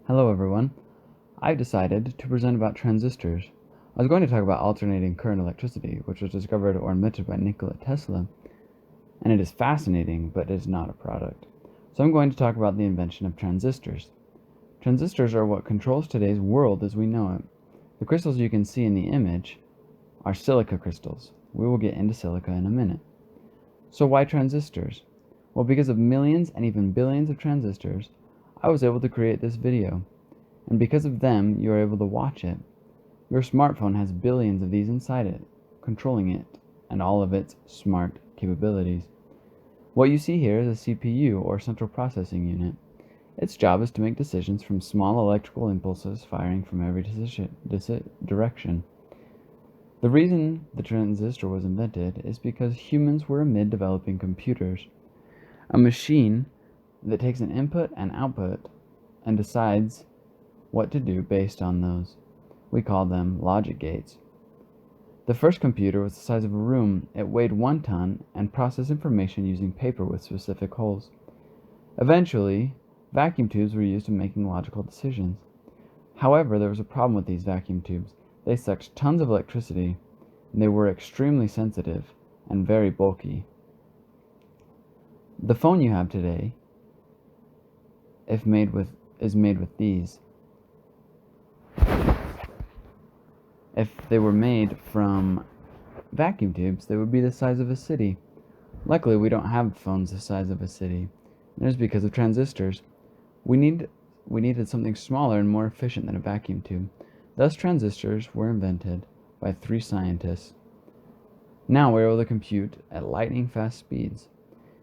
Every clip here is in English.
Hello everyone. I decided to present about transistors. I was going to talk about alternating current electricity, which was discovered or invented by Nikola Tesla, and it is fascinating, but it is not a product. So I'm going to talk about the invention of transistors. Transistors are what controls today's world as we know it. The crystals you can see in the image are silica crystals. We will get into silica in a minute. So why transistors? Well, because of millions and even billions of transistors, I was able to create this video. And because of them, you are able to watch it. Your smartphone has billions of these inside it, controlling it and all of its smart capabilities. What you see here is a CPU, or central processing unit. Its job is to make decisions from small electrical impulses firing from every direction. The reason the transistor was invented is because humans were amid developing computers, a machine that takes an input and output and decides what to do based on those. We call them logic gates. The first computer was the size of a room. It weighed 1 ton and processed information using paper with specific holes. Eventually, vacuum tubes were used in making logical decisions. However, there was a problem with these vacuum tubes. They sucked tons of electricity, and they were extremely sensitive and very bulky. The phone you have today, is made with these. If they were made from vacuum tubes, they would be the size of a city. Luckily, we don't have phones the size of a city. It is because of transistors. We needed something smaller and more efficient than a vacuum tube. Thus, transistors were invented by 3 scientists. Now we're able to compute at lightning-fast speeds.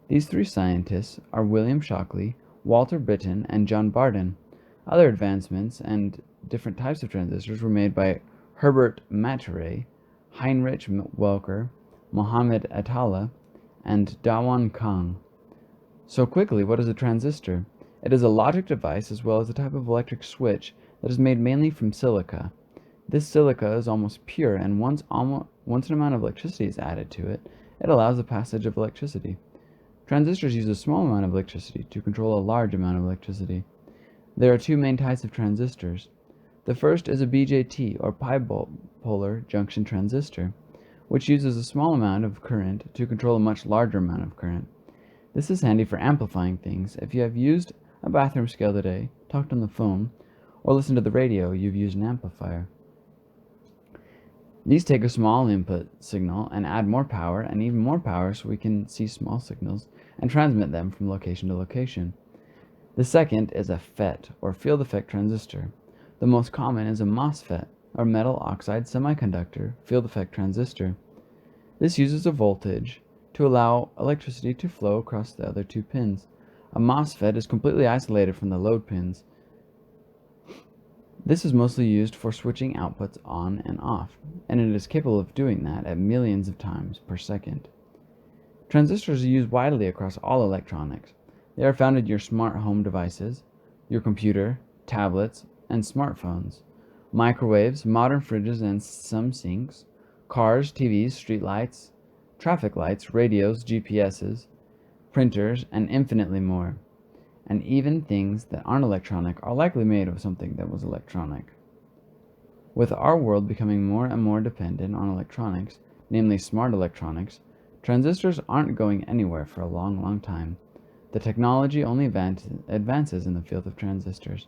These 3 scientists are William Shockley, Walter Brittain, and John Barden. Other advancements and different types of transistors were made by Herbert Martiret, Heinrich Welker, Mohammed Atalla, and Dawan Kang. So quickly, what is a transistor? It is a logic device as well as a type of electric switch that is made mainly from silica. This silica is almost pure, and once an amount of electricity is added to it, it allows the passage of electricity. Transistors use a small amount of electricity to control a large amount of electricity. There are 2 main types of transistors. The first is a BJT, or bipolar junction transistor, which uses a small amount of current to control a much larger amount of current. This is handy for amplifying things. If you have used a bathroom scale today, talked on the phone, or listened to the radio, you've used an amplifier. These take a small input signal and add more power and even more power so we can see small signals and transmit them from location to location. The second is a FET, or field effect transistor. The most common is a MOSFET, or metal oxide semiconductor field effect transistor. This uses a voltage to allow electricity to flow across the other 2 pins. A MOSFET is completely isolated from the load pins. This is mostly used for switching outputs on and off, and it is capable of doing that at millions of times per second. Transistors are used widely across all electronics. They are found in your smart home devices, your computer, tablets, and smartphones, microwaves, modern fridges and some sinks, cars, TVs, streetlights, traffic lights, radios, GPSs, printers, and infinitely more. And even things that aren't electronic are likely made of something that was electronic. With our world becoming more and more dependent on electronics, namely smart electronics, transistors aren't going anywhere for a long, long time. The technology only advances in the field of transistors.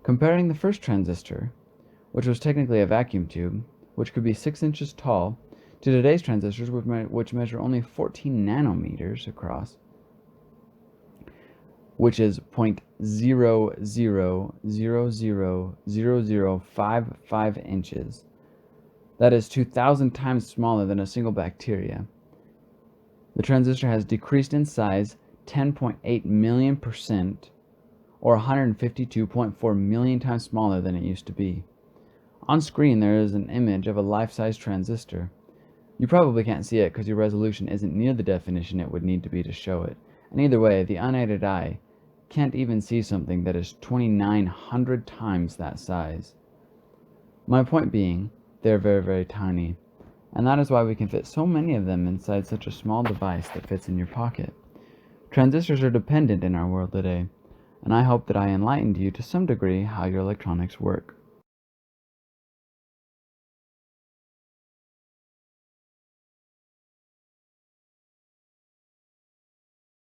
Comparing the first transistor, which was technically a vacuum tube, which could be 6 inches tall, to today's transistors, which measure only 14 nanometers across, which is 0.00000055 inches. That is 2,000 times smaller than a single bacteria. The transistor has decreased in size 10.8 million%, or 152.4 million times smaller than it used to be. On screen there is an image of a life-size transistor. You probably can't see it because your resolution isn't near the definition it would need to be to show it. And either way, the unaided eye can't even see something that is 2,900 times that size. My point being, they're very, very tiny. And that is why we can fit so many of them inside such a small device that fits in your pocket. Transistors are dependent in our world today. and I hope that I enlightened you to some degree how your electronics work.